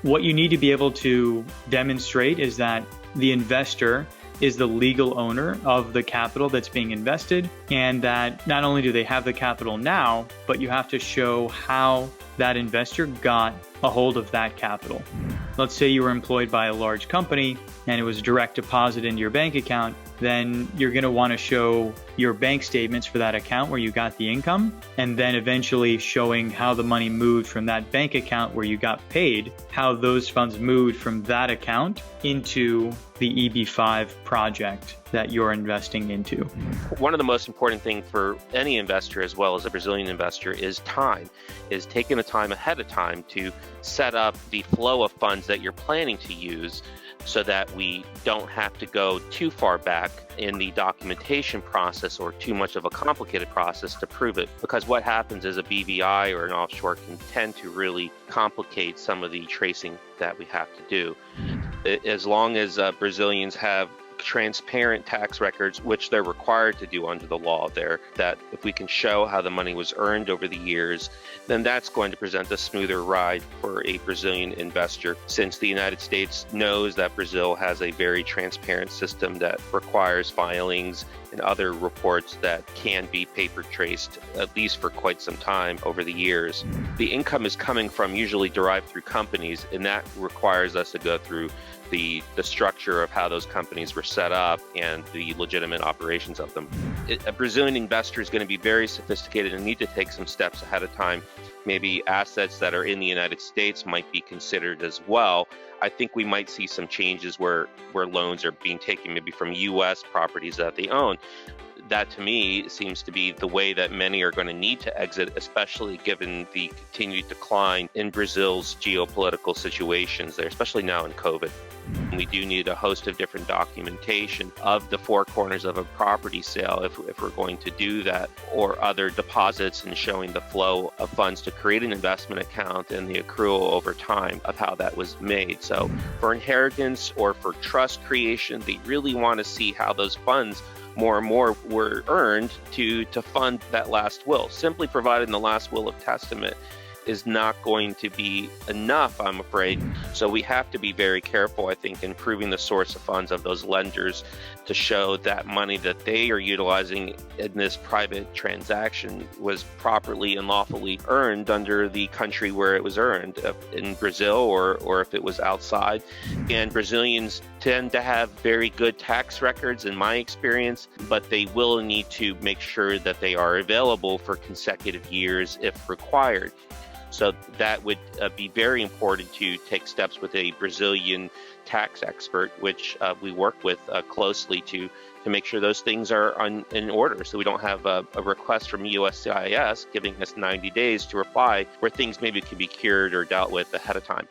What you need to be able to demonstrate is that the investor is the legal owner of the capital that's being invested, and that not only do they have the capital now, but you have to show how that investor got a hold of that capital. Let's say you were employed by a large company and it was direct deposit into your bank account, then you're going to want to show your bank statements for that account where you got the income, and then eventually showing how the money moved from that bank account where you got paid, how those funds moved from that account into the EB5 project that you're investing into. One of the most important things for any investor, as well as a Brazilian investor, is time, is taking the time ahead of time to set up the flow of funds that you're planning to use, so that we don't have to go too far back in the documentation process or too much of a complicated process to prove it. Because what happens is a BVI or an offshore can tend to really complicate some of the tracing that we have to do. As long as Brazilians have transparent tax records, which they're required to do under the law there, that if we can show how the money was earned over the years, then that's going to present a smoother ride for a Brazilian investor, since the United States knows that Brazil has a very transparent system that requires filings and other reports that can be paper traced, at least for quite some time over the years. The income is coming from usually derived through companies, and that requires us to go through the structure of how those companies were set up and the legitimate operations of them. A Brazilian investor is going to be very sophisticated and need to take some steps ahead of time. Maybe assets that are in the United States might be considered as well. I think we might see some changes where loans are being taken maybe from U.S. properties that they own. That, to me, seems to be the way that many are going to need to exit, especially given the continued decline in Brazil's geopolitical situations there, especially now in COVID. We do need a host of different documentation of the four corners of a property sale if we're going to do that, or other deposits, and showing the flow of funds to create an investment account and the accrual over time of how that was made. So for inheritance or for trust creation, they really want to see how those funds more and more were earned to fund that last will. Simply providing the last will of testament is not going to be enough, I'm afraid. So we have to be very careful, I think, in proving the source of funds of those lenders to show that money that they are utilizing in this private transaction was properly and lawfully earned under the country where it was earned, in Brazil or if it was outside. And Brazilians tend to have very good tax records, in my experience, but they will need to make sure that they are available for consecutive years if required. So that would be very important to take steps with a Brazilian tax expert, which we work with closely to make sure those things are in order, so we don't have a request from USCIS giving us 90 days to reply where things maybe can be cured or dealt with ahead of time.